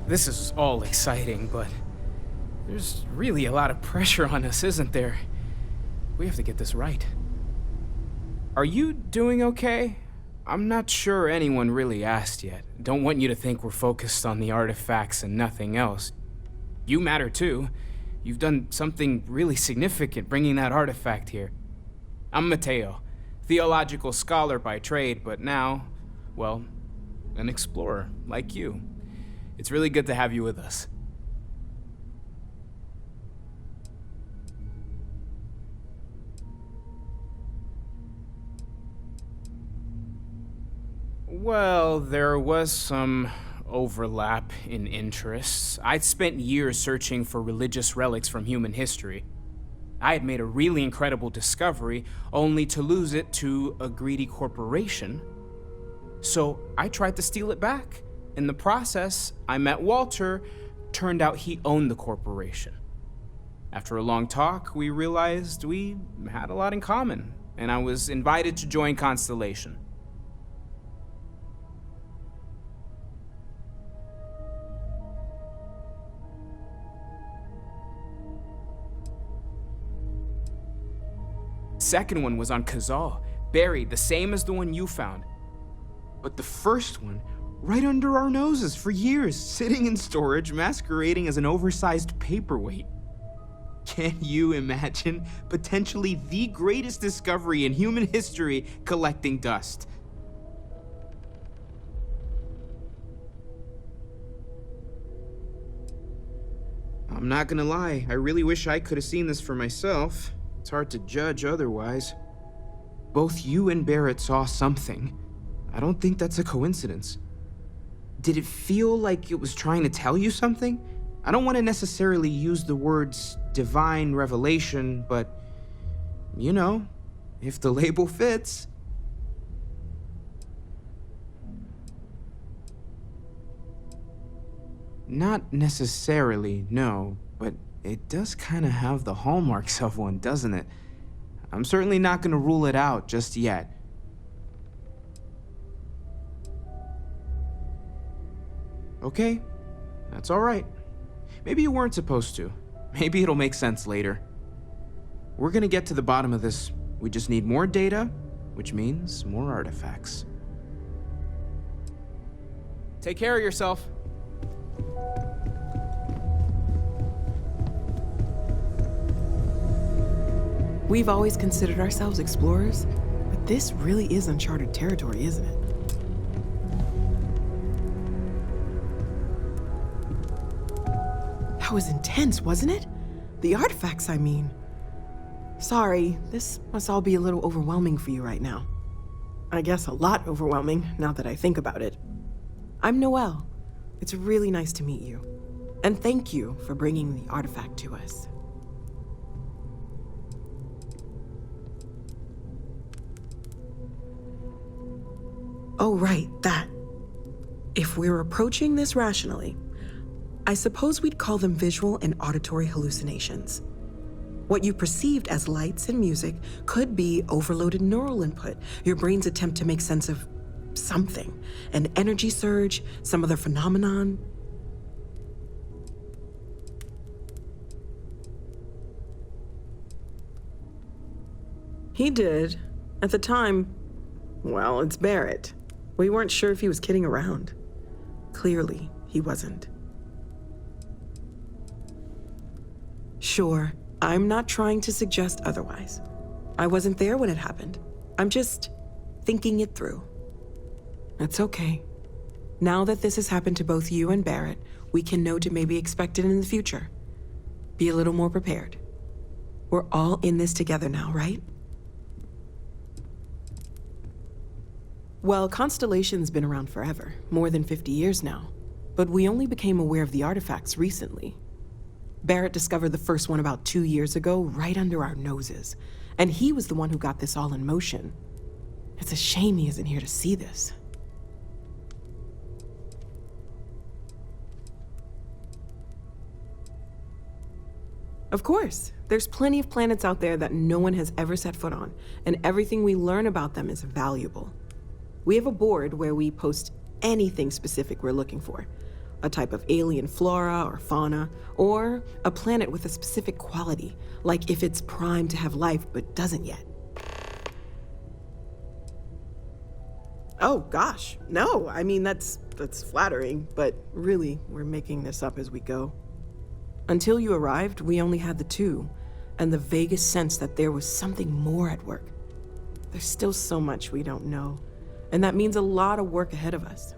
This is all exciting, but there's really a lot of pressure on us, isn't there? We have to get this right. Are you doing okay? I'm not sure anyone really asked yet. Don't want you to think we're focused on the artifacts and nothing else. You matter too. You've done something really significant bringing that artifact here. I'm Mateo, theological scholar by trade, but now, well, an explorer like you. It's really good to have you with us. Well, there was some overlap in interests. I'd spent years searching for religious relics from human history. I had made a really incredible discovery, only to lose it to a greedy corporation. So I tried to steal it back. In the process, I met Walter. Turned out he owned the corporation. After a long talk, we realized we had a lot in common, and I was invited to join Constellation. Second one was on Kazal, buried, the same as the one you found. But the first one, right under our noses for years, sitting in storage, masquerading as an oversized paperweight. Can you imagine potentially the greatest discovery in human history collecting dust? I'm not gonna lie, I really wish I could have seen this for myself. It's hard to judge otherwise. Both you and Barrett saw something. I don't think that's a coincidence. Did it feel like it was trying to tell you something? I don't want to necessarily use the words divine revelation, but, you know, if the label fits. Not necessarily, no, but it does kind of have the hallmarks of one, doesn't it? I'm certainly not going to rule it out just yet. Okay, that's all right. Maybe you weren't supposed to. Maybe it'll make sense later. We're going to get to the bottom of this. We just need more data, which means more artifacts. Take care of yourself. We've always considered ourselves explorers, but this really is uncharted territory, isn't it? That was intense, wasn't it? The artifacts, I mean. Sorry, this must all be a little overwhelming for you right now. I guess a lot overwhelming, now that I think about it. I'm Noelle. It's really nice to meet you. And thank you for bringing the artifact to us. Oh, right, that. If we're approaching this rationally, I suppose we'd call them visual and auditory hallucinations. What you perceived as lights and music could be overloaded neural input, your brain's attempt to make sense of something, an energy surge, some other phenomenon. He did. At the time, well, it's Barrett. We weren't sure if he was kidding around. Clearly, he wasn't. Sure, I'm not trying to suggest otherwise. I wasn't there when it happened. I'm just thinking it through. It's okay. Now that this has happened to both you and Barrett, we can know to maybe expect it in the future. Be a little more prepared. We're all in this together now, right? Well, Constellation's been around forever, more than 50 years now. But we only became aware of the artifacts recently. Barrett discovered the first one about 2 years ago, right under our noses. And he was the one who got this all in motion. It's a shame he isn't here to see this. Of course, there's plenty of planets out there that no one has ever set foot on, and everything we learn about them is valuable. We have a board where we post anything specific we're looking for. a type of alien flora or fauna, or a planet with a specific quality, like if it's primed to have life but doesn't yet. Oh gosh, no, I mean that's flattering, but really, we're making this up as we go. Until you arrived, we only had the two, and the vaguest sense that there was something more at work. There's still so much we don't know, and that means a lot of work ahead of us.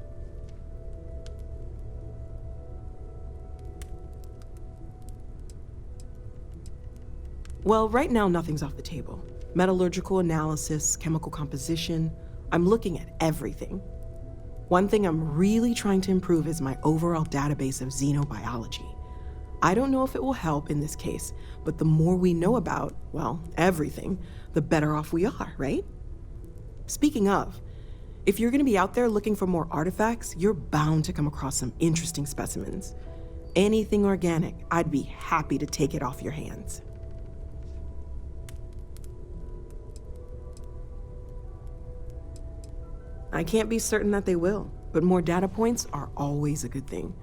Well, right now nothing's off the table. Metallurgical analysis, chemical composition, I'm looking at everything. One thing I'm really trying to improve is my overall database of xenobiology. I don't know if it will help in this case, but the more we know about, well, everything, the better off we are, right? Speaking of, if you're gonna be out there looking for more artifacts, you're bound to come across some interesting specimens. Anything organic, I'd be happy to take it off your hands. I can't be certain that they will, but more data points are always a good thing.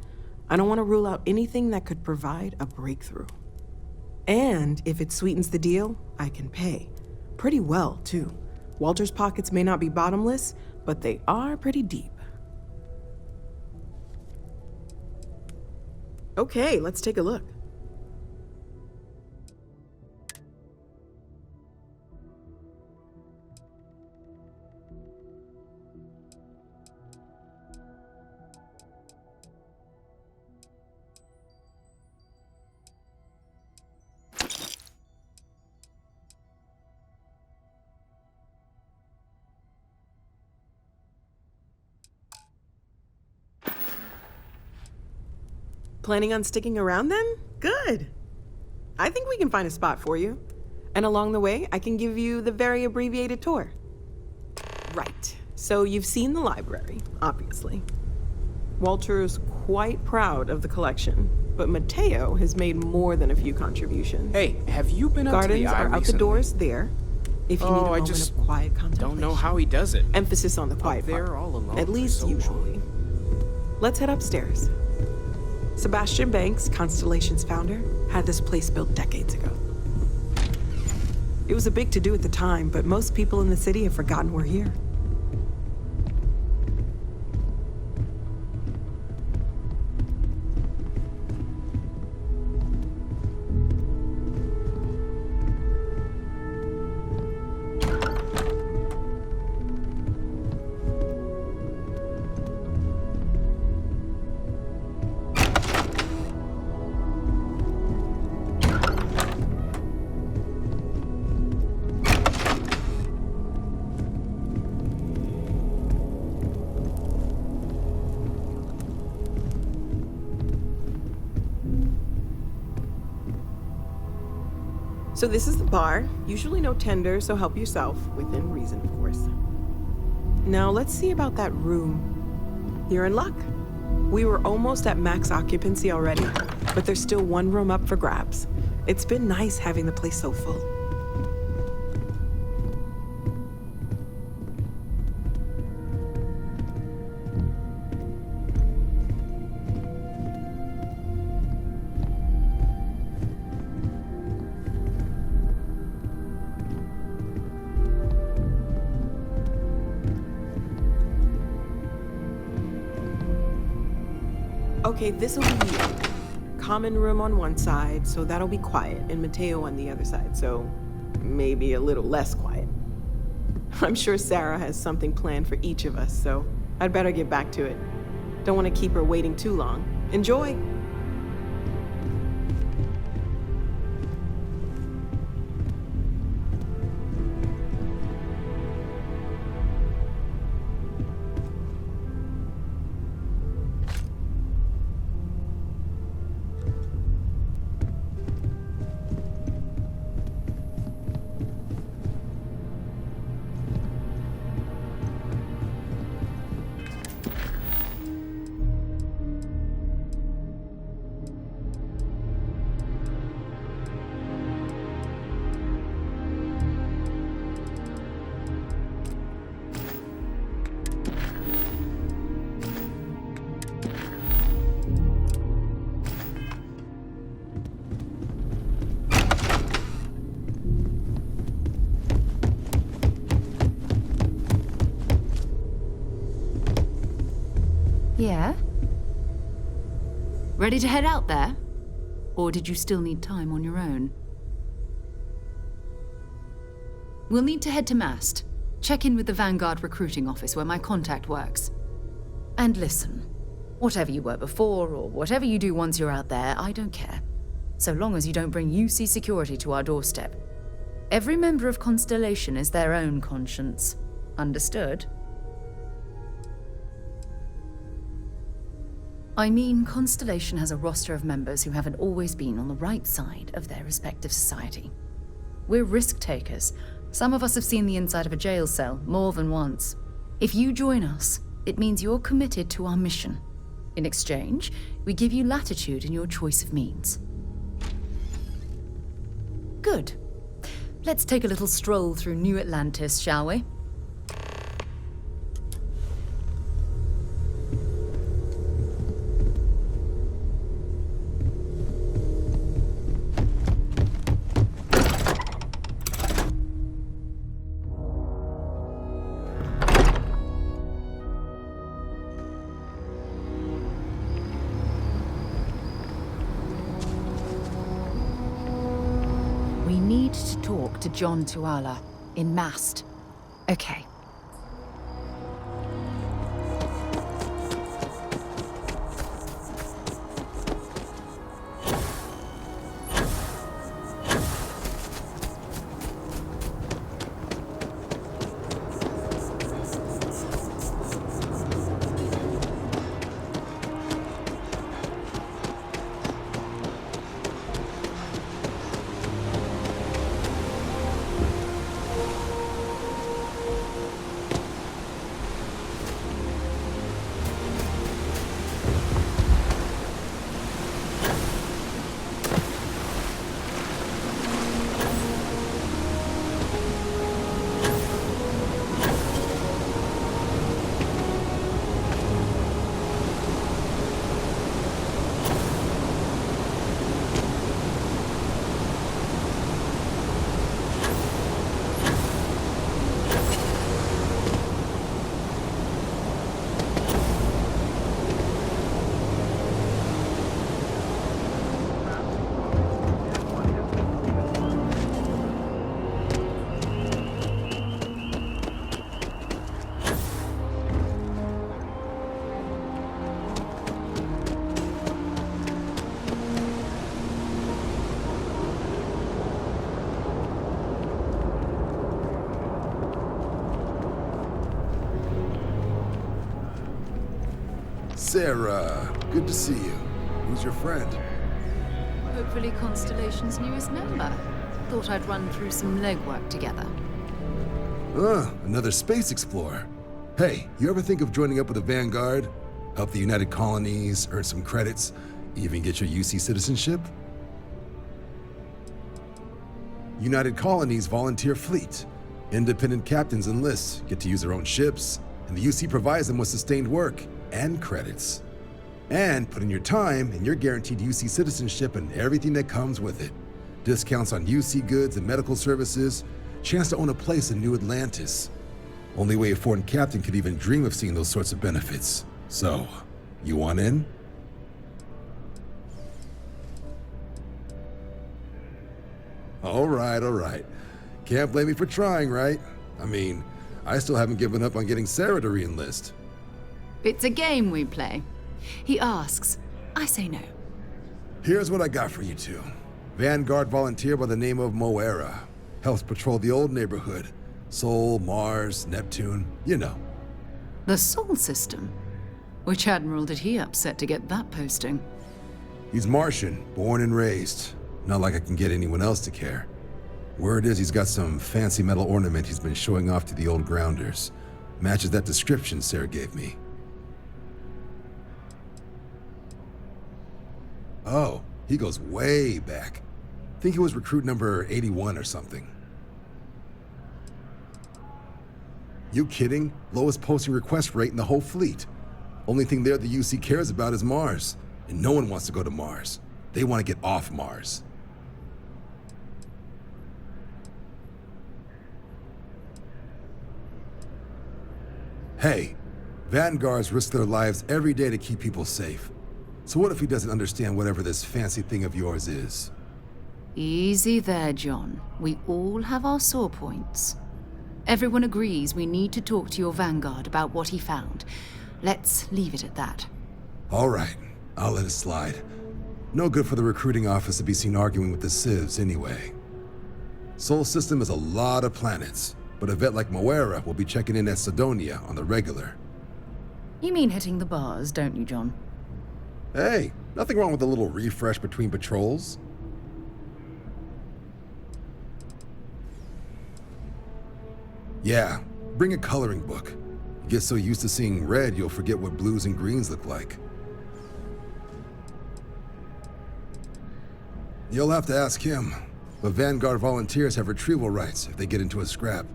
I don't want to rule out anything that could provide a breakthrough. And if it sweetens the deal, I can pay. Pretty well, too. Walter's pockets may not be bottomless, but they are pretty deep. Okay, let's take a look. Planning on sticking around then? Good. I think we can find a spot for you. And along the way, I can give you the very abbreviated tour. Right. So you've seen the library, obviously. Walter's quite proud of the collection, but Mateo has made more than a few contributions. Hey, have you been up to the Gardens eye are out the recently? doors there. If you need a I moment just of quiet contemplation. don't know how he does it. Emphasis on the quiet Up there part. all alone At for least so long. usually. Let's head upstairs. Sebastian Banks, Constellation's founder, had this place built decades ago. It was a big to-do at the time, but most people in the city have forgotten we're here. So this is the bar. Usually no tender, so help yourself, within reason, of course. Now let's see about that room. You're in luck. We were almost at max occupancy already, but there's still one room up for grabs. It's been nice having the place so full. Okay, this'll be you. Common room on one side, so that'll be quiet, and Mateo on the other side, so maybe a little less quiet. I'm sure Sarah has something planned for each of us, so I'd better get back to it. Don't want to keep her waiting too long. Enjoy! Yeah? Ready to head out there? Or did you still need time on your own? We'll need to head to Mast. Check in with the Vanguard recruiting office where my contact works. And listen, whatever you were before, or whatever you do once you're out there, I don't care. So long as you don't bring UC security to our doorstep. Every member of Constellation is their own conscience. Understood? I mean, Constellation has a roster of members who haven't always been on the right side of their respective society. We're risk takers. Some of us have seen the inside of a jail cell more than once. If you join us, it means you're committed to our mission. In exchange, we give you latitude in your choice of means. Good. Let's take a little stroll through New Atlantis, shall we? We need to talk to John Tuala in Mast. Okay. Sarah, good to see you. Who's your friend? Hopefully Constellation's newest member. Thought I'd run through some legwork together. Another space explorer. Hey, you ever think of joining up with the Vanguard? Help the United Colonies, earn some credits, even get your UC citizenship? United Colonies volunteer fleet. Independent captains enlist, get to use their own ships, and the UC provides them with sustained work and credits. And put in your time, and you're guaranteed UC citizenship and everything that comes with it. Discounts on UC goods and medical services, chance to own a place in New Atlantis. Only way a foreign captain could even dream of seeing those sorts of benefits. So, you want in? All right. Can't blame me for trying, right? I mean, I still haven't given up on getting Sarah to re-enlist. It's a game we play. He asks, I say no. Here's what I got for you two. Vanguard volunteer by the name of Moera. Helps patrol the old neighborhood. Sol, Mars, Neptune, you know. The Sol system? Which admiral did he upset to get that posting? He's Martian, born and raised. Not like I can get anyone else to care. Word is he's got some fancy metal ornament he's been showing off to the old grounders. Matches that description Sarah gave me. Oh, he goes way back. Think he was recruit number 81 or something. You kidding? Lowest posting request rate in the whole fleet. Only thing there the UC cares about is Mars. And no one wants to go to Mars. They want to get off Mars. Hey, Vanguards risk their lives every day to keep people safe. So what if he doesn't understand whatever this fancy thing of yours is? Easy there, John. We all have our sore points. Everyone agrees we need to talk to your Vanguard about what he found. Let's leave it at that. All right, I'll let it slide. No good for the recruiting office to be seen arguing with the civs anyway. Sol System is a lot of planets, but a vet like Moera will be checking in at Sidonia on the regular. You mean hitting the bars, don't you, John? Hey, nothing wrong with a little refresh between patrols. Yeah, bring a coloring book. You get so used to seeing red, you'll forget what blues and greens look like. You'll have to ask him, but Vanguard volunteers have retrieval rights if they get into a scrap.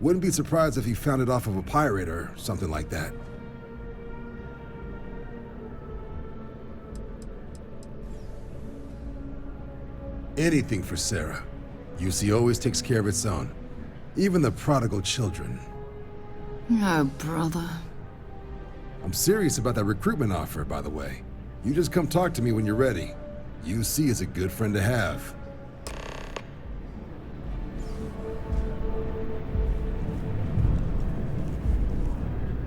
Wouldn't be surprised if he found it off of a pirate or something like that. Anything for Sarah. UC always takes care of its own. Even the prodigal children. Oh, brother. I'm serious about that recruitment offer, by the way. You just come talk to me when you're ready. UC is a good friend to have.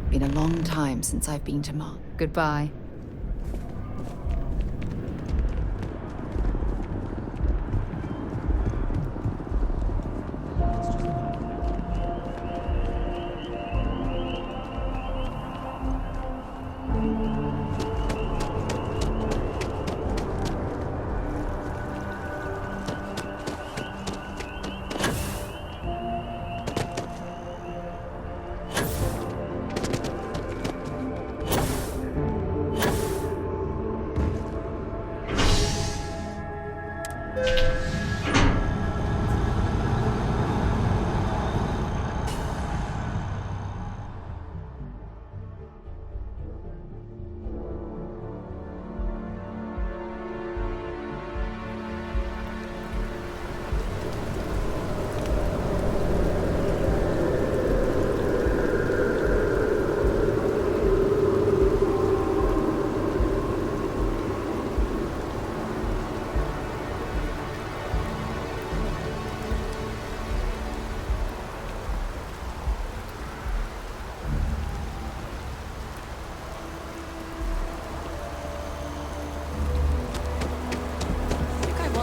Been a long time since I've been to Mars. Goodbye.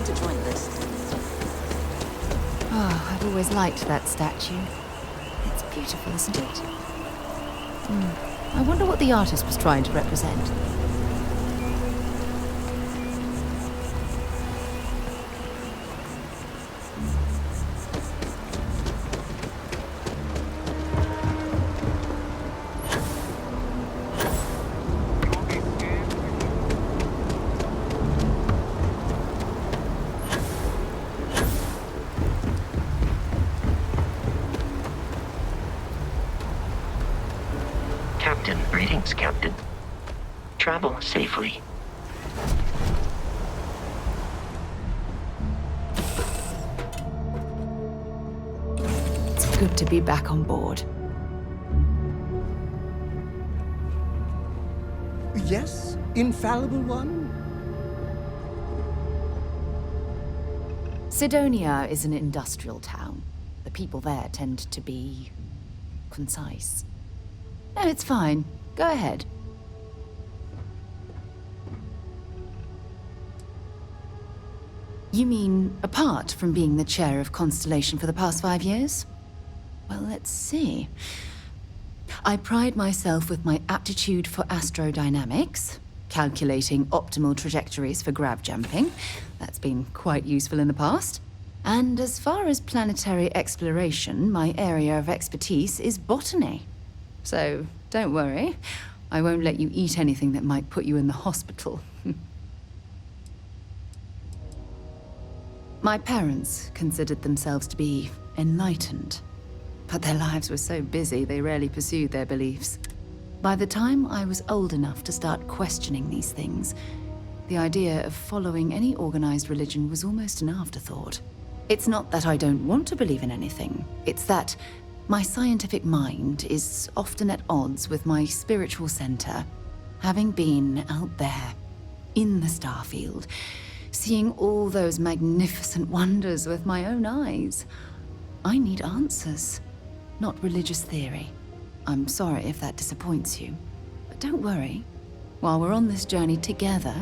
To join this. Oh, I've always liked that statue. It's beautiful, isn't it? I wonder what the artist was trying to represent. Captain, greetings, Captain. Travel safely. It's good to be back on board. Yes, infallible one? Sidonia is an industrial town. The people there tend to be concise. No, it's fine. Go ahead. You mean apart from being the chair of Constellation for the past 5 years? Well, let's see. I pride myself with my aptitude for astrodynamics, calculating optimal trajectories for grav jumping. That's been quite useful in the past. And as far as planetary exploration, my area of expertise is botany. So, don't worry. I won't let you eat anything that might put you in the hospital. My parents considered themselves to be enlightened, but their lives were so busy they rarely pursued their beliefs. By the time I was old enough to start questioning these things, the idea of following any organized religion was almost an afterthought. It's not that I don't want to believe in anything, it's that My scientific mind is often at odds with my spiritual center, having been out there, in the Starfield, seeing all those magnificent wonders with my own eyes. I need answers, not religious theory. I'm sorry if that disappoints you, but don't worry. While we're on this journey together,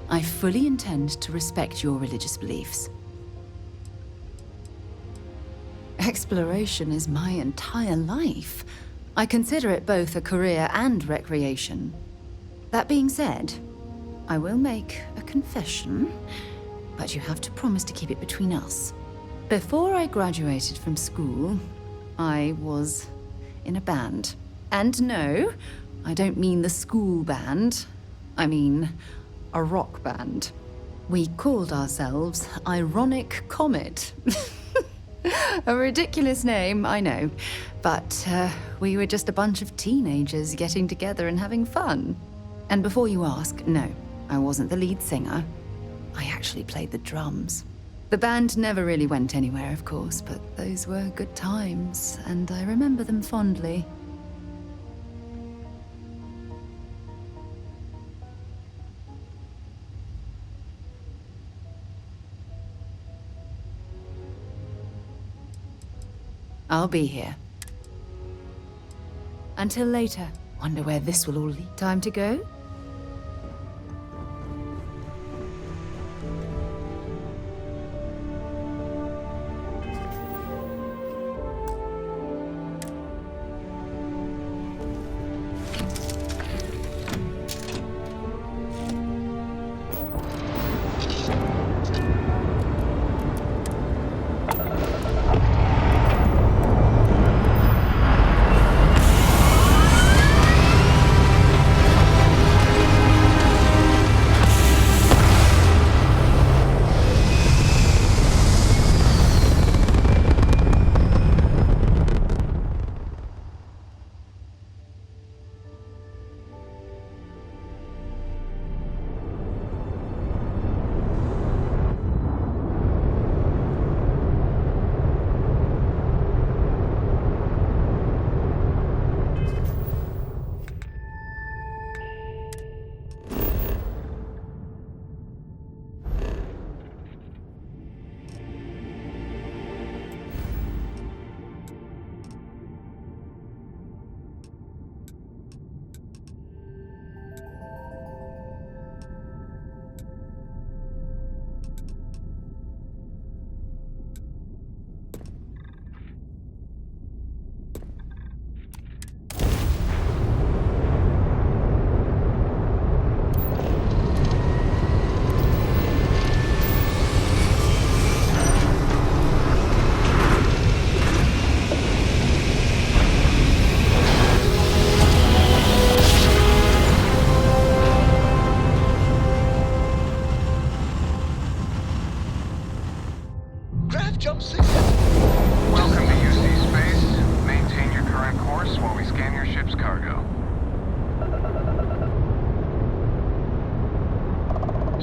I fully intend to respect your religious beliefs. Exploration is my entire life. I consider it both a career and recreation. That being said, I will make a confession, but you have to promise to keep it between us. Before I graduated from school, I was in a band. And no, I don't mean the school band. I mean a rock band. We called ourselves Ironic Comet. A ridiculous name, I know. But we were just a bunch of teenagers getting together and having fun. And before you ask, no, I wasn't the lead singer. I actually played the drums. The band never really went anywhere, of course, but those were good times, and I remember them fondly. I'll be here. Until later. Wonder where this will all lead. Time to go? Draft jump successful. Welcome to UC Space. Maintain your current course while we scan your ship's cargo.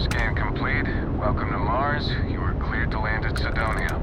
Scan complete. Welcome to Mars. You are cleared to land at Sidonia.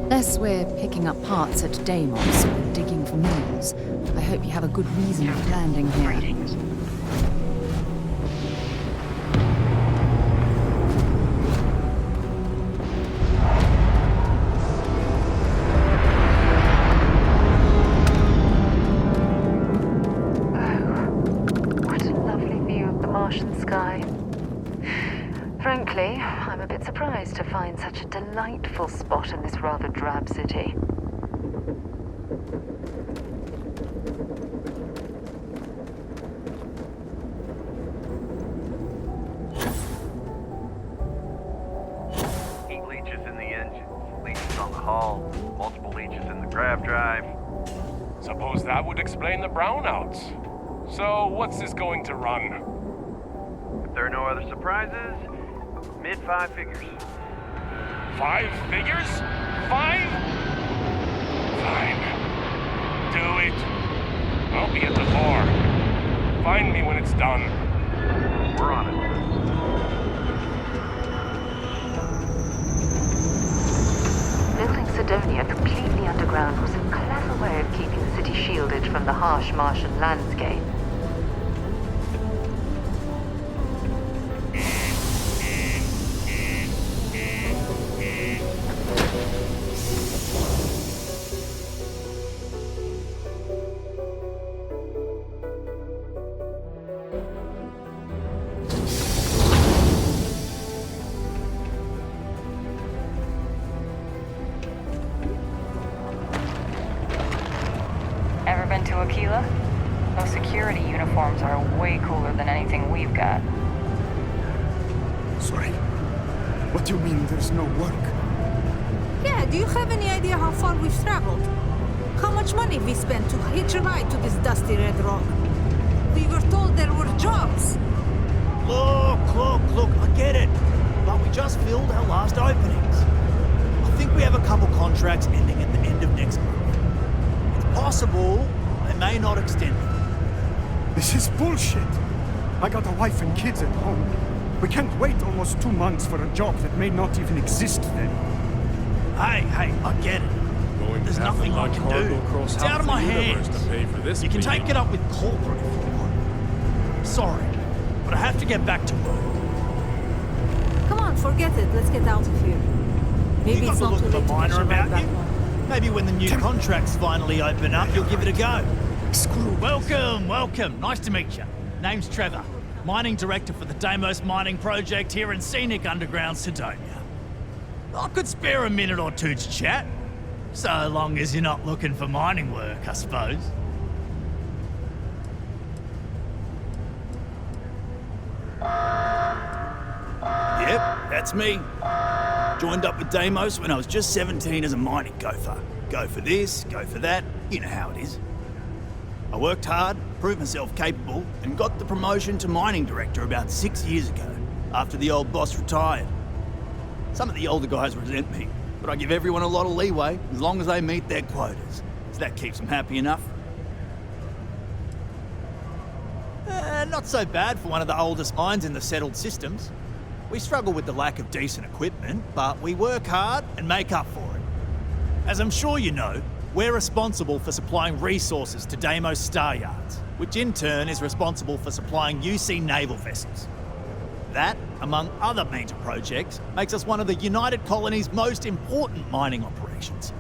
Unless we're picking up parts at Deimos or digging for minerals, I hope you have a good reason for landing here. Greetings. I'm a bit surprised to find such a delightful spot in this rather drab city. Heat leeches in the engines, leeches on the hull, multiple leeches in the grav drive. Suppose that would explain the brownouts. So, what's this going to run? If there are no other surprises, mid 5 figures. 5 figures? 5? Fine. Do it. I'll be at the bar. Find me when it's done. We're on it. Building Sidonia completely underground was a clever way of keeping the city shielded from the harsh Martian landscape. Ever been to Aquila? Those security uniforms are way cooler than anything we've got. Sorry. What do you mean there's no work? Yeah, do you have any idea how far we've traveled? How much money we spent to hitch a ride to this dusty red rock? We were told there were jobs. Look, I get it. But we just filled our last openings. I think we have a couple contracts ending at the end of next month. It's possible they may not extend it. This is bullshit. I got a wife and kids at home. We can't wait almost 2 months for a job that may not even exist then. Hey, I get it. There's nothing I can do. It's out of my hands. You can take it up with corporate if you want. Sorry, but I have to get back to work. Come on, forget it. Let's get out of here. Maybe You got it's the not look too of a late to miner catch a ride about back you. home. Maybe when the new contracts finally open up, you'll give it a go. Welcome. Nice to meet you. Name's Trevor, mining director for the Deimos mining project here in scenic underground Sidonia. I could spare a minute or two to chat, so long as you're not looking for mining work, I suppose. Yep, that's me. Joined up with Deimos when I was just 17 as a mining gopher. Go for this, go for that, you know how it is. I worked hard, proved myself capable, and got the promotion to mining director about 6 years ago, after the old boss retired. Some of the older guys resent me, but I give everyone a lot of leeway as long as they meet their quotas, so that keeps them happy enough. Not so bad for one of the oldest mines in the settled systems. We struggle with the lack of decent equipment, but we work hard and make up for it. As I'm sure you know, we're responsible for supplying resources to Deimos Star Yards, which in turn is responsible for supplying UC naval vessels. That, among other major projects, makes us one of the United Colony's most important mining operations.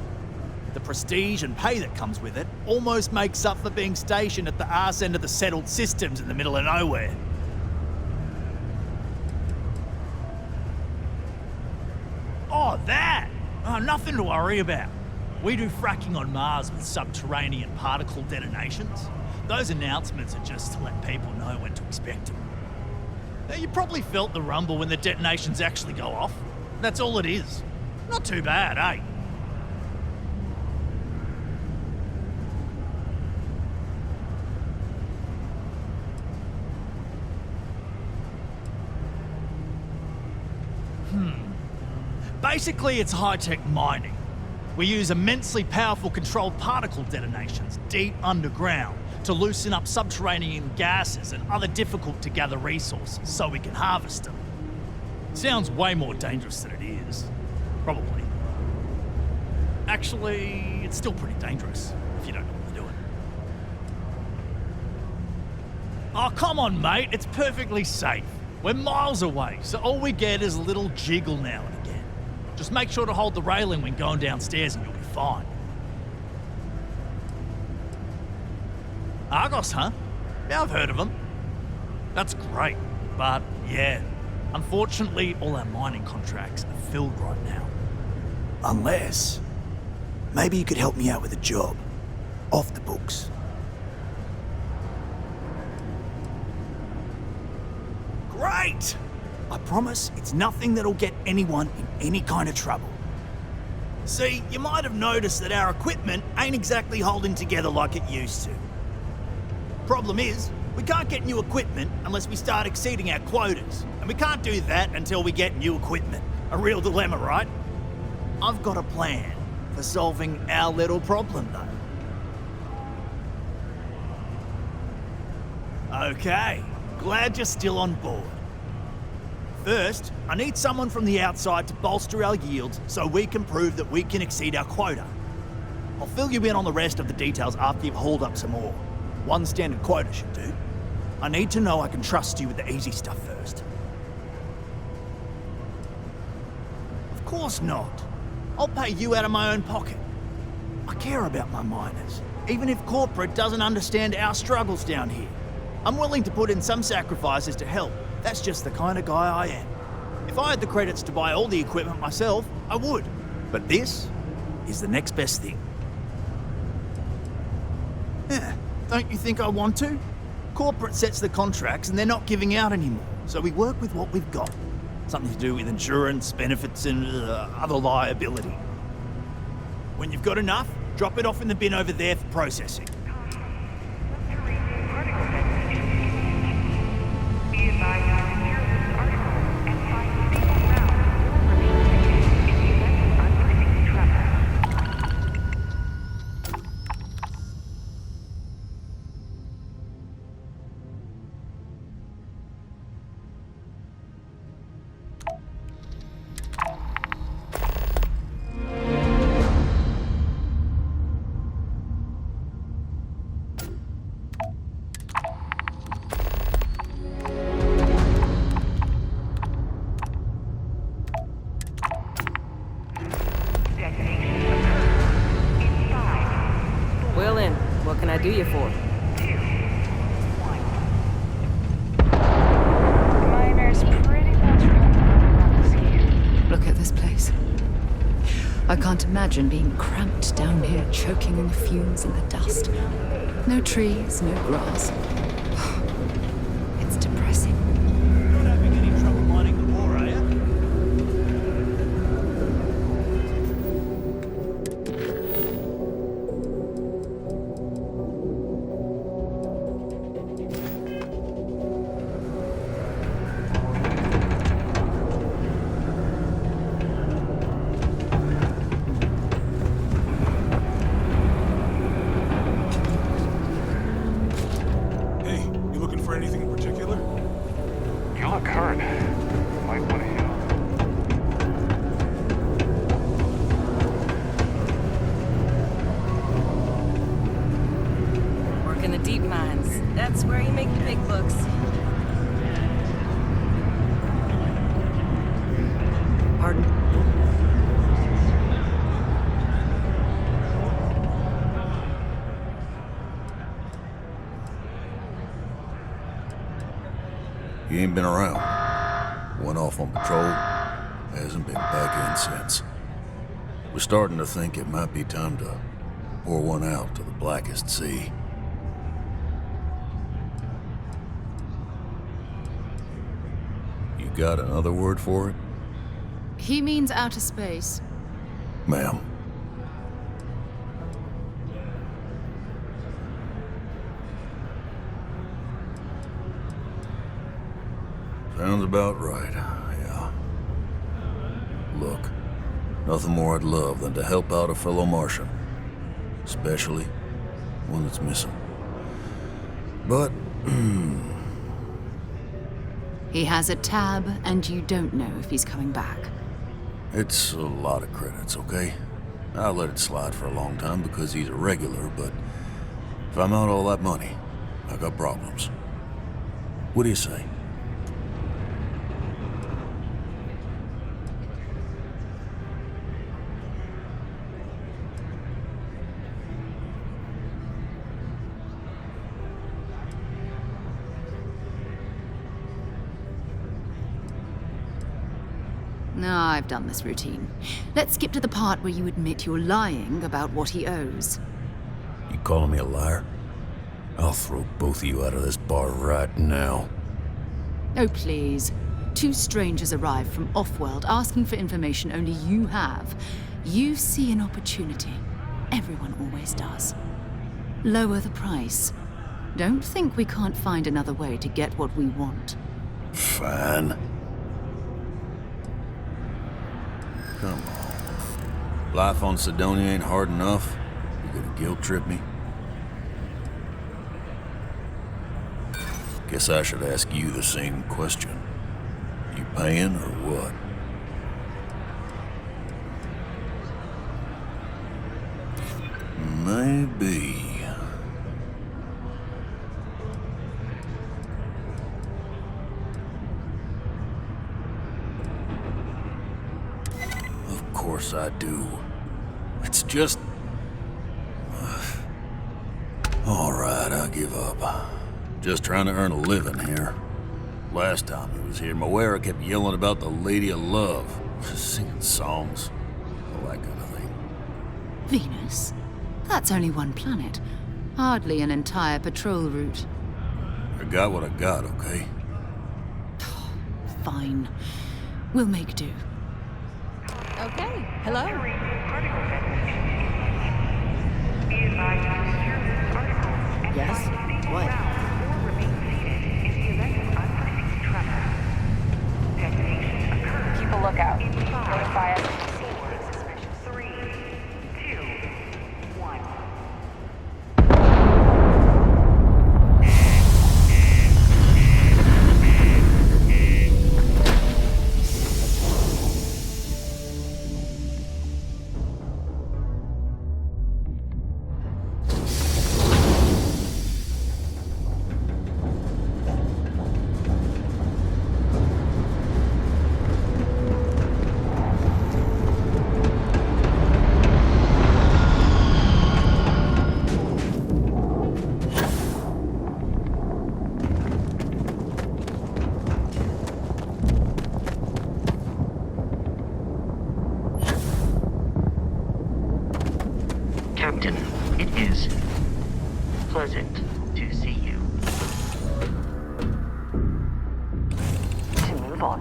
The prestige and pay that comes with it almost makes up for being stationed at the arse end of the settled systems in the middle of nowhere. Oh, that! Oh, nothing to worry about. We do fracking on Mars with subterranean particle detonations. Those announcements are just to let people know when to expect them. Now, you probably felt the rumble when the detonations actually go off. That's all it is. Not too bad, eh? Basically, it's high-tech mining. We use immensely powerful controlled particle detonations deep underground to loosen up subterranean gases and other difficult-to-gather resources so we can harvest them. Sounds way more dangerous than it is. Probably. Actually, it's still pretty dangerous if you don't know what you're doing. Oh, come on, mate. It's perfectly safe. We're miles away, so all we get is a little jiggle now and again. Just make sure to hold the railing when going downstairs and you'll be fine. Argos, huh? Yeah, I've heard of them. That's great, but yeah, Unfortunately, all our mining contracts are filled right now. Unless... maybe you could help me out with a job. Off the books. Great! I promise it's nothing that'll get anyone in any kind of trouble. See, you might have noticed that our equipment ain't exactly holding together like it used to. Problem is, we can't get new equipment unless we start exceeding our quotas. And we can't do that until we get new equipment. A real dilemma, right? I've got a plan for solving our little problem, though. Okay, glad you're still on board. First, I need someone from the outside to bolster our yields so we can prove that we can exceed our quota. I'll fill you in on the rest of the details after you've hauled up some ore. One standard quota should do. I need to know I can trust you with the easy stuff first. Of course not. I'll pay you out of my own pocket. I care about my miners, even if corporate doesn't understand our struggles down here. I'm willing to put in some sacrifices to help. That's just the kind of guy I am. If I had the credits to buy all the equipment myself, I would. But this is the next best thing. Yeah, don't you think I want to? Corporate sets the contracts and they're not giving out anymore, so we work with what we've got. Something to do with insurance, benefits, and other liability. When you've got enough, drop it off in the bin over there for processing. What can I do you for? Miners pretty much run here. Look at this place. I can't imagine being cramped down here, choking on the fumes and the dust. No trees, no grass. It's depressing. You're not having any trouble mining the ore, are you? Anything in particular? You look hurt. Might want to heal. Work in the deep mines. That's where you make the big bucks. Pardon? He ain't been around. Went off on patrol. Hasn't been back in since. We're starting to think it might be time to pour one out to the blackest sea. You got another word for it? He means outer space. Ma'am. Sounds about right, yeah. Look, nothing more I'd love than to help out a fellow Martian. Especially one that's missing. But, He has a tab, and you don't know if he's coming back. it's a lot of credits, okay? I let it slide for a long time because he's a regular, but if I'm out all that money, I got problems. What do you say? No, I've done this routine. Let's skip to the part where you admit you're lying about what he owes. You calling me a liar? I'll throw both of you out of this bar right now. Oh, please. 2 strangers arrive from off-world asking for information only you have. You see an opportunity. Everyone always does. Lower the price. Don't think we can't find another way to get what we want. Fine. Come on. Life on Sidonia ain't hard enough. You gonna guilt trip me? Guess I should ask you the same question. You paying or what? Maybe. Of course I do. It's just... All right, I give up. Just trying to earn a living here. Last time he was here, Moira kept yelling about the Lady of Love, singing songs, all that kind of thing. Venus? That's only one planet. Hardly an entire patrol route. I got what I got, okay? Fine. We'll make do. Okay, hello. Yes? What? Keep a lookout. Notify us if you see anything suspicious. 3, 2, 1. Captain, it is pleasant to see you. To move on.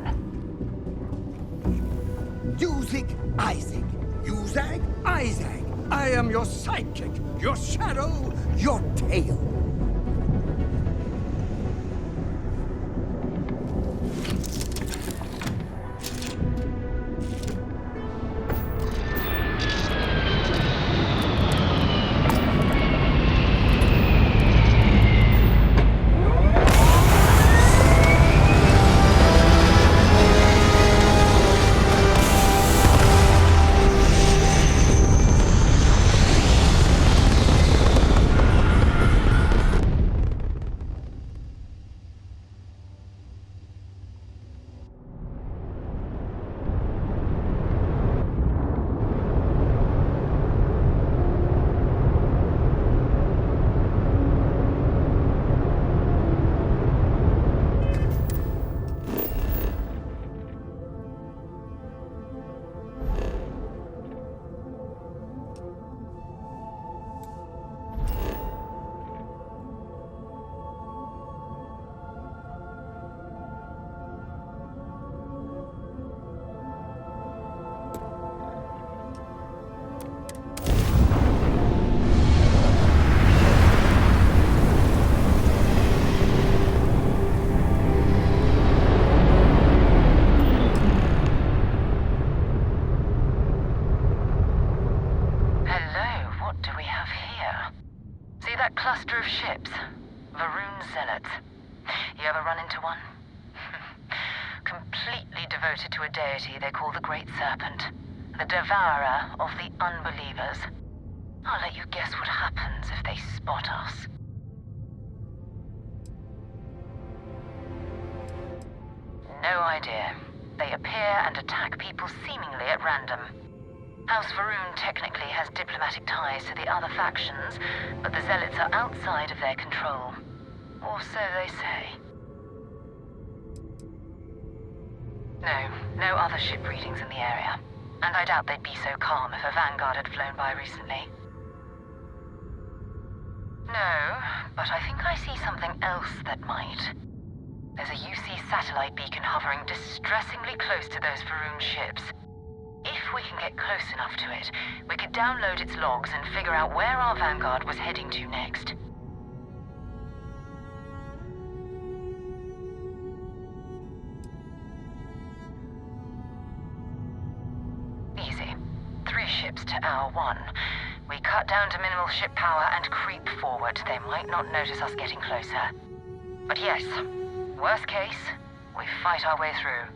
Usig Isaac. Usag Isaac. I am your sidekick, your shadow, your tail. cluster of ships. Varun Zealots. You ever run into one? Completely devoted to a deity they call the Great Serpent. The devourer of the unbelievers. I'll let you guess what happens if they spot us. No idea. They appear and attack people seemingly at random. House Varun technically has diplomatic ties to the other factions, but the Zealots are outside of their control. Or so they say. No other ship readings in the area. And I doubt they'd be so calm if a Vanguard had flown by recently. No, but I think I see something else that might. There's a UC satellite beacon hovering distressingly close to those Faroon ships. If we can get close enough to it, we could download its logs and figure out where our Vanguard was heading to next. Easy. 3 ships to our 1. We cut down to minimal ship power and creep forward. They might not notice us getting closer. But yes, worst case, we fight our way through.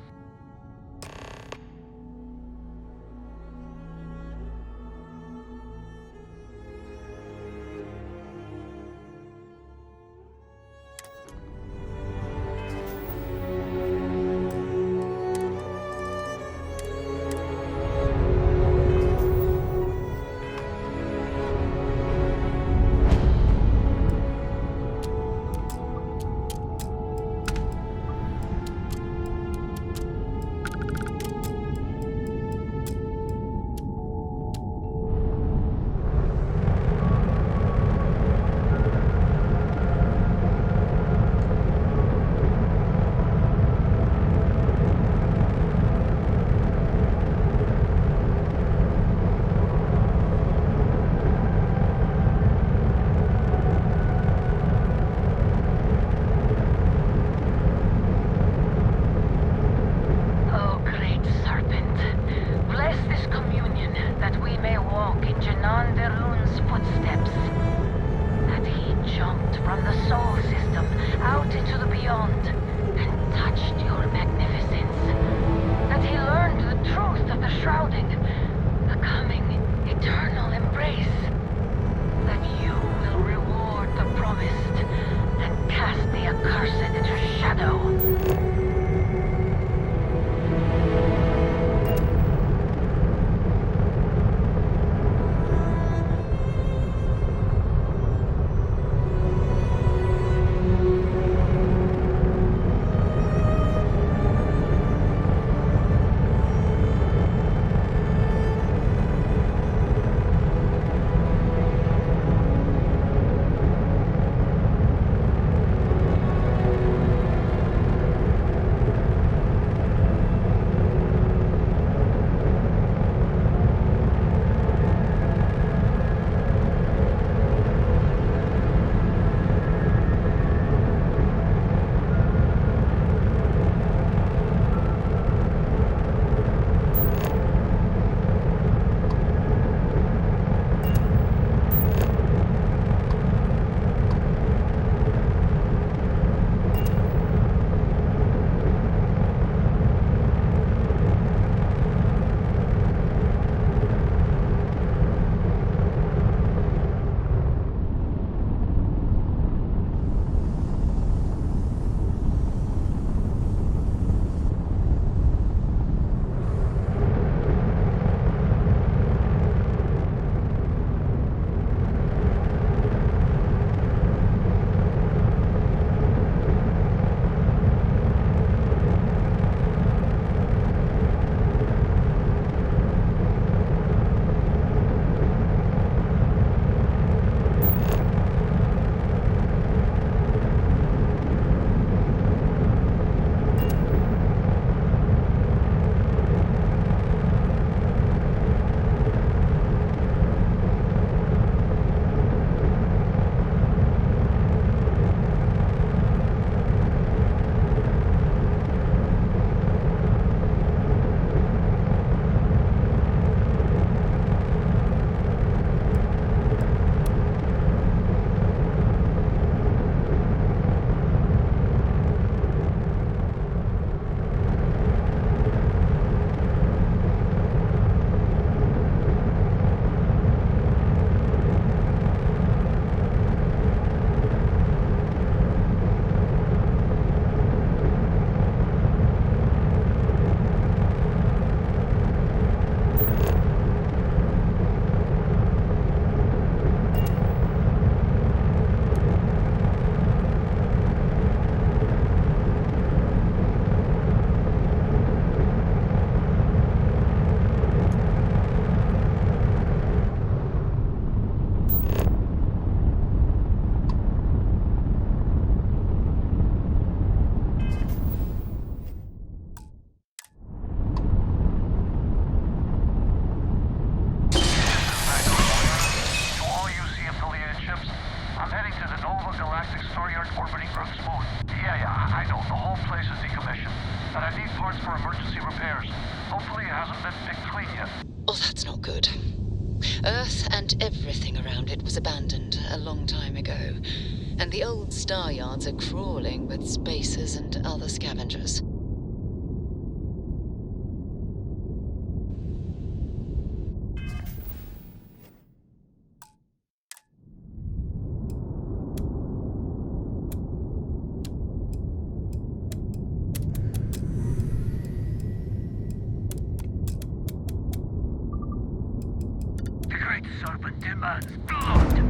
you. Oh, that's not good. Earth and everything around it was abandoned a long time ago, and the old star yards are crawling with spacers and other scavengers. The Great Serpent demands blood.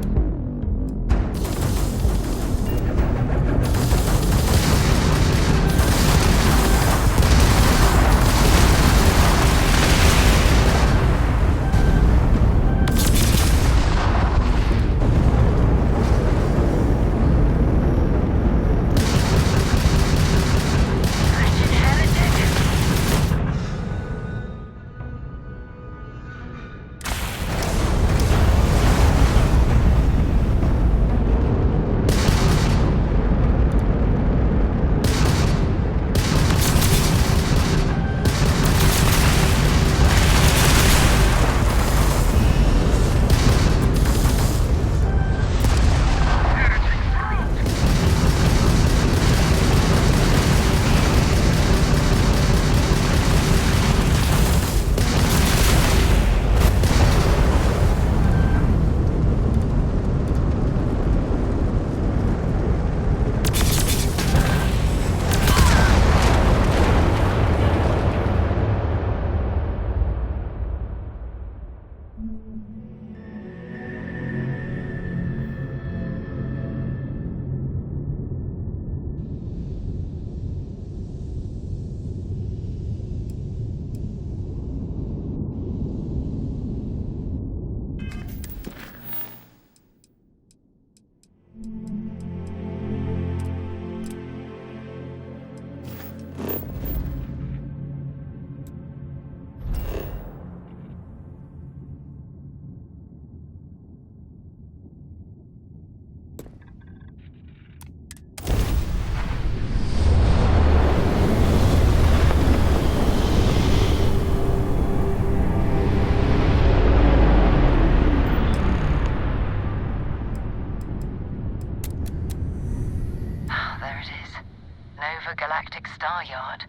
Galactic Star Yard,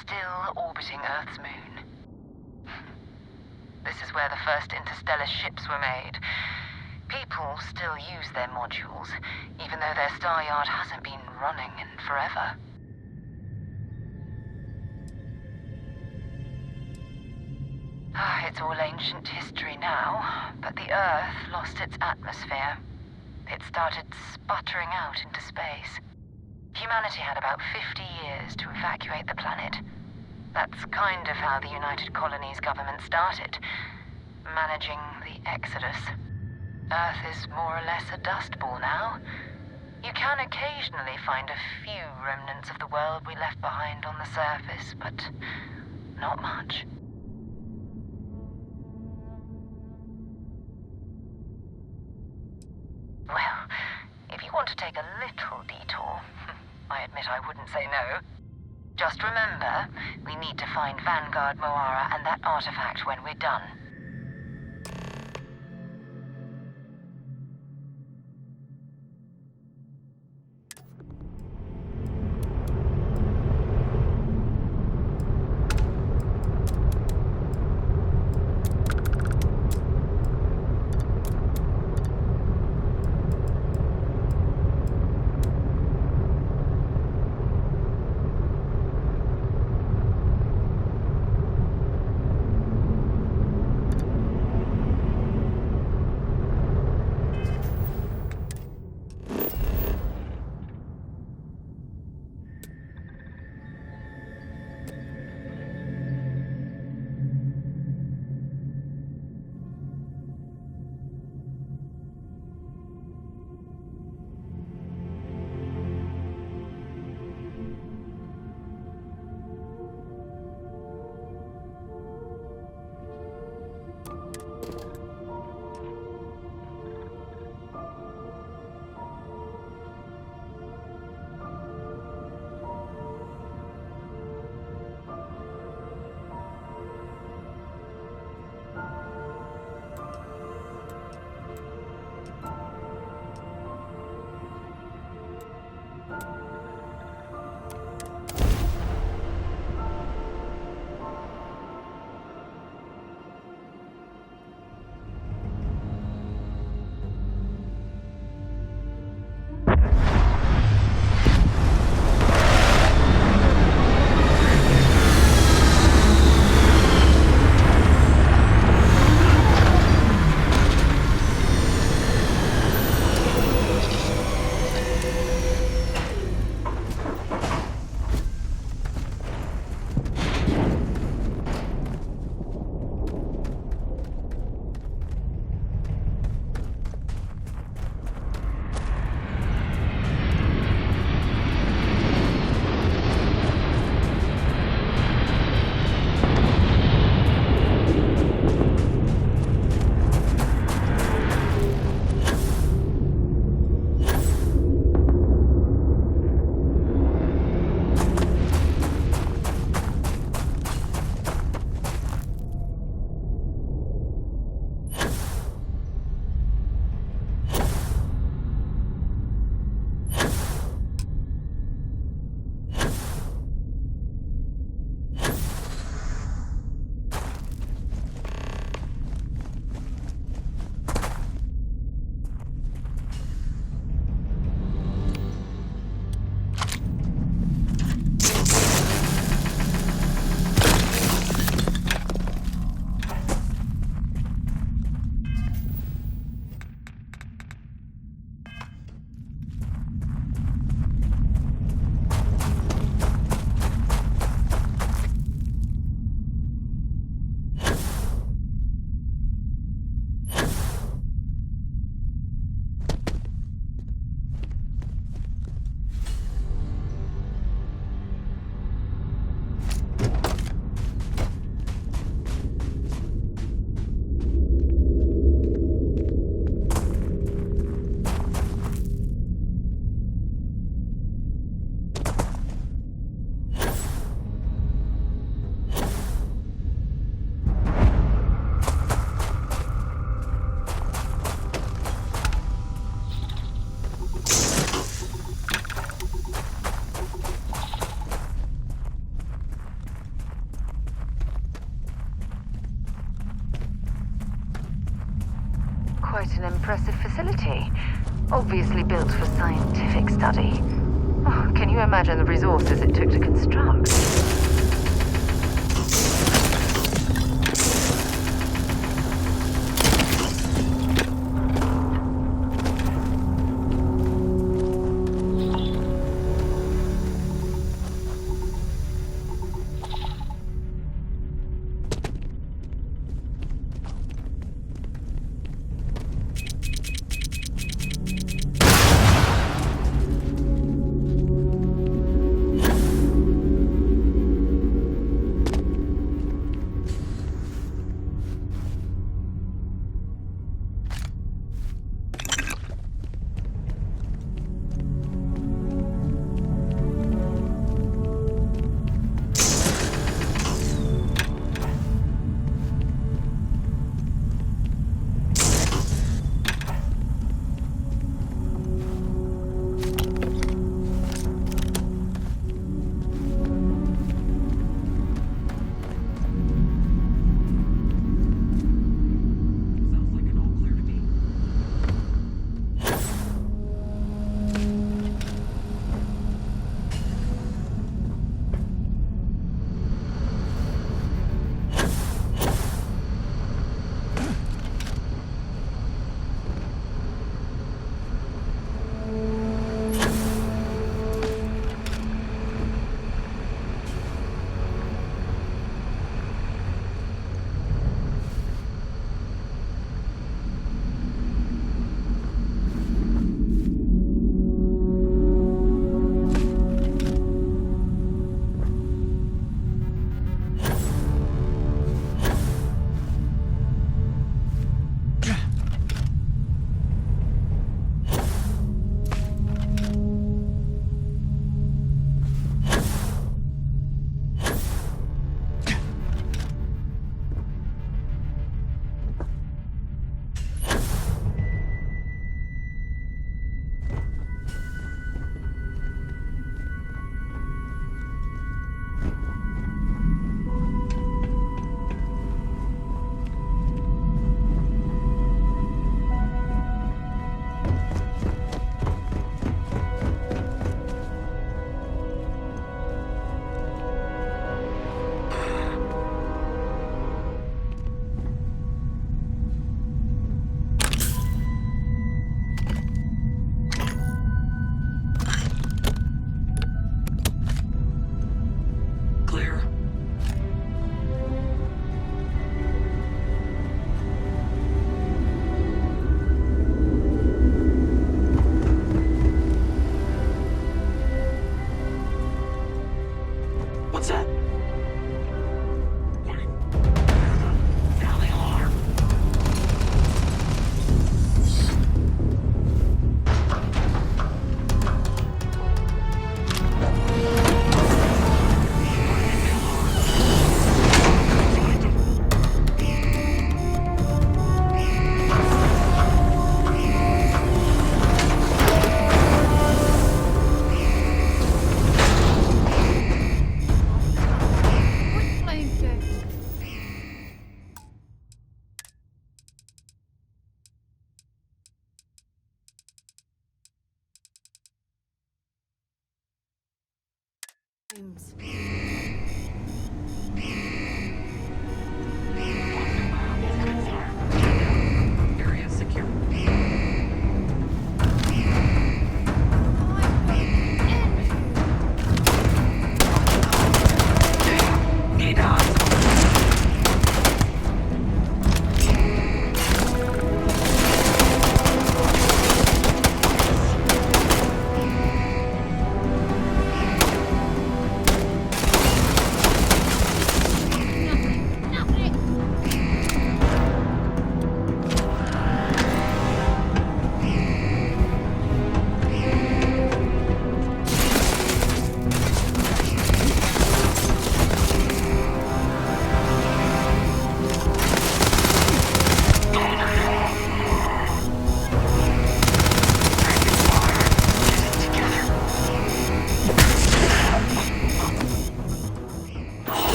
still orbiting Earth's moon. This is where the first interstellar ships were made. People still use their modules, even though their star yard hasn't been running in forever. It's all ancient history now, but the Earth lost its atmosphere. It started sputtering out into space. Humanity had about 50 years to evacuate the planet. That's kind of how the United Colonies government started, managing the exodus. Earth is more or less a dust ball now. You can occasionally find a few remnants of the world we left behind on the surface, but not much. Well, if you want to take a little detour, I admit I wouldn't say no. Just remember, we need to find Vanguard Moara and that artifact when we're done. quite an impressive facility. Obviously built for scientific study. Oh, can you imagine the resources it took to construct?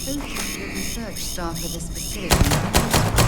The research staff at this facility.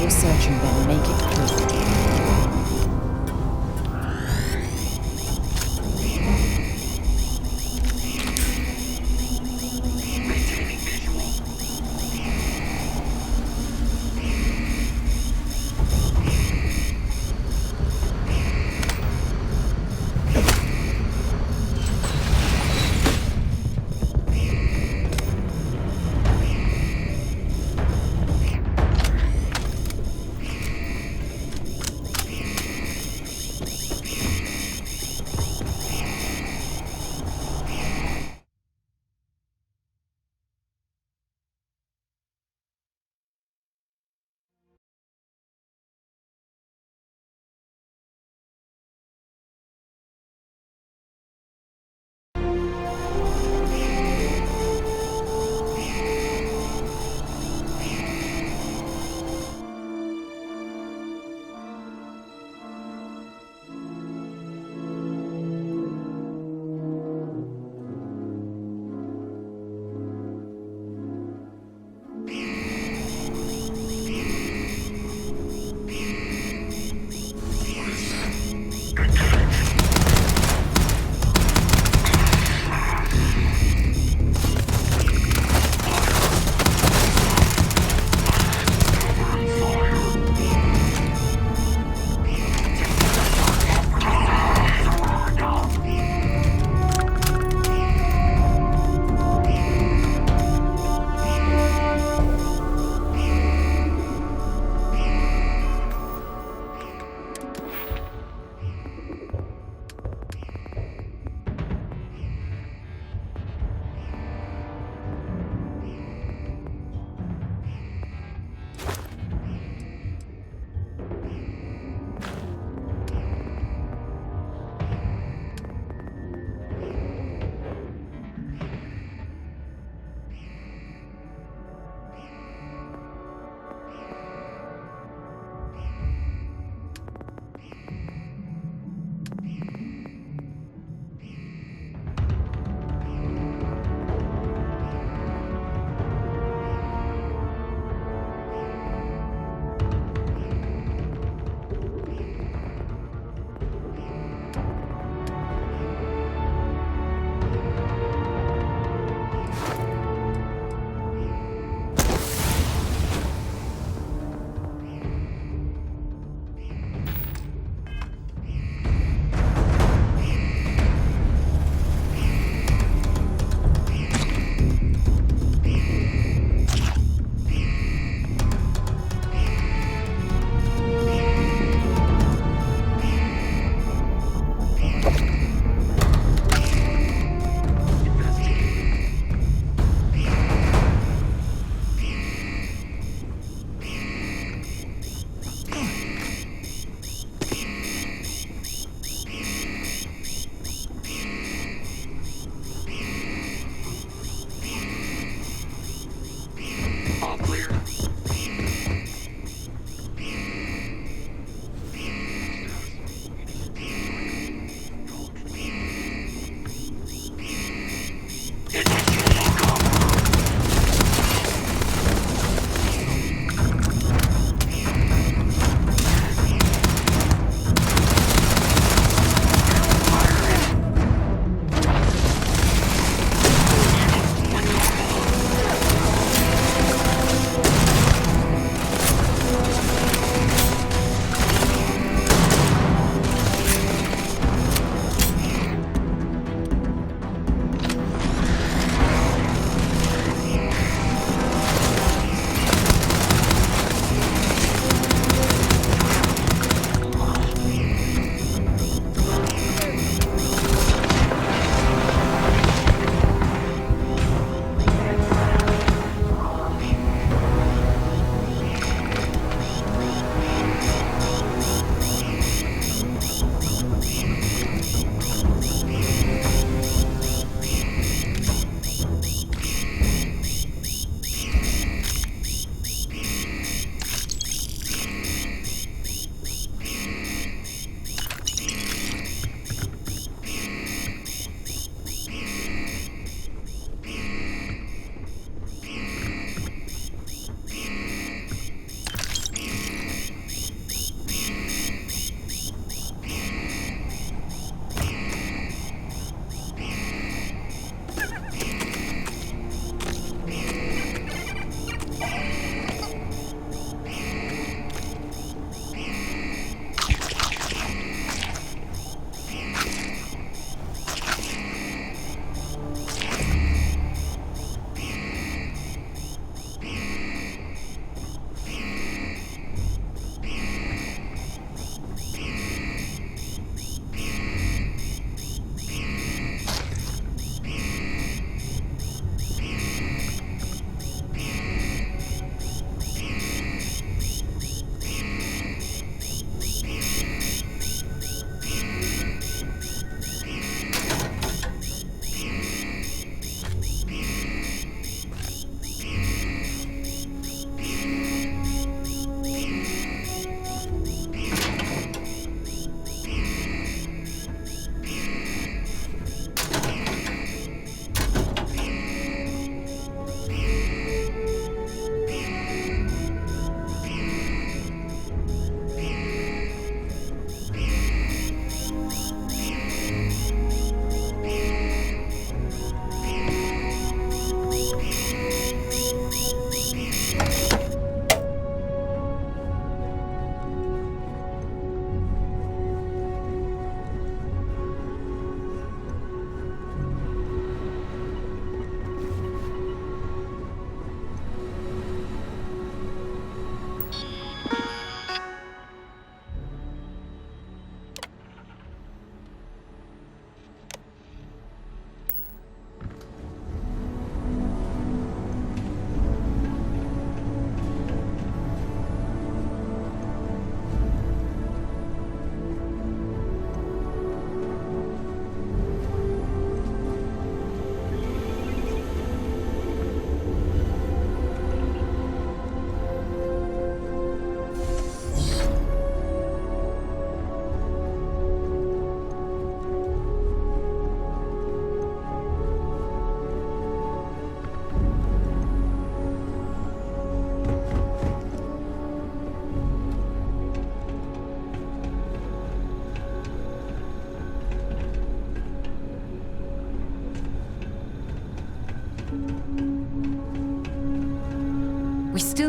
Searching them, make it clear.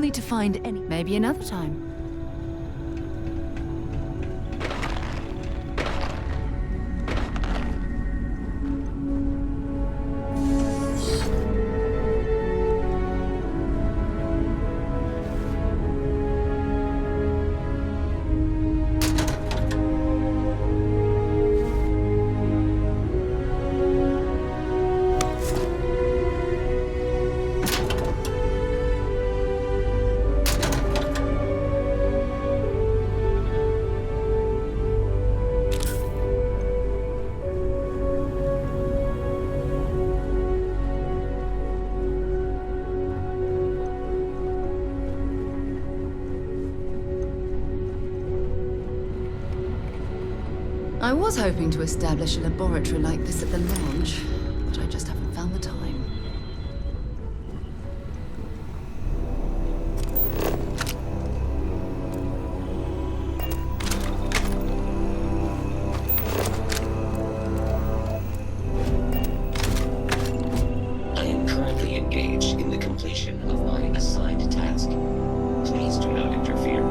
only to find any... Maybe another time. I was hoping to establish a laboratory like this at the lodge, but I just haven't found the time. I am currently engaged in the completion of my assigned task. Please do not interfere.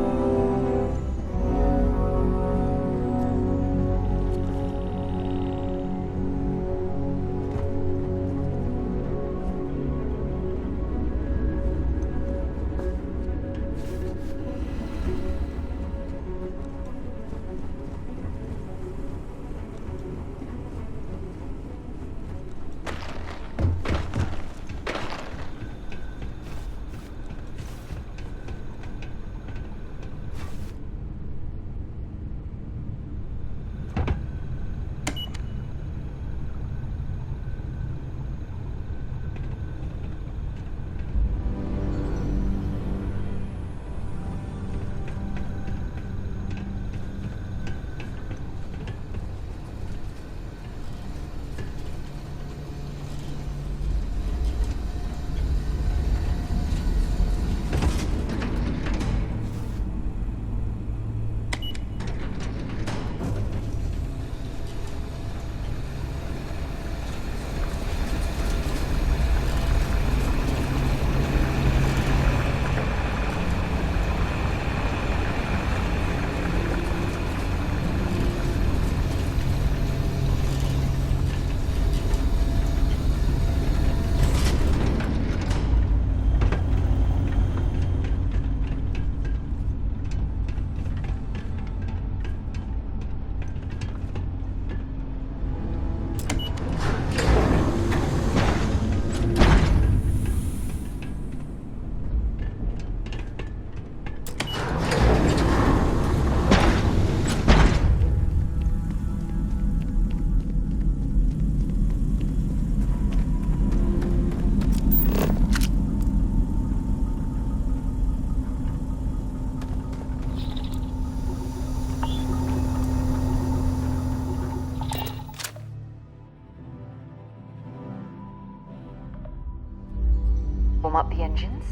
Warm up the engines.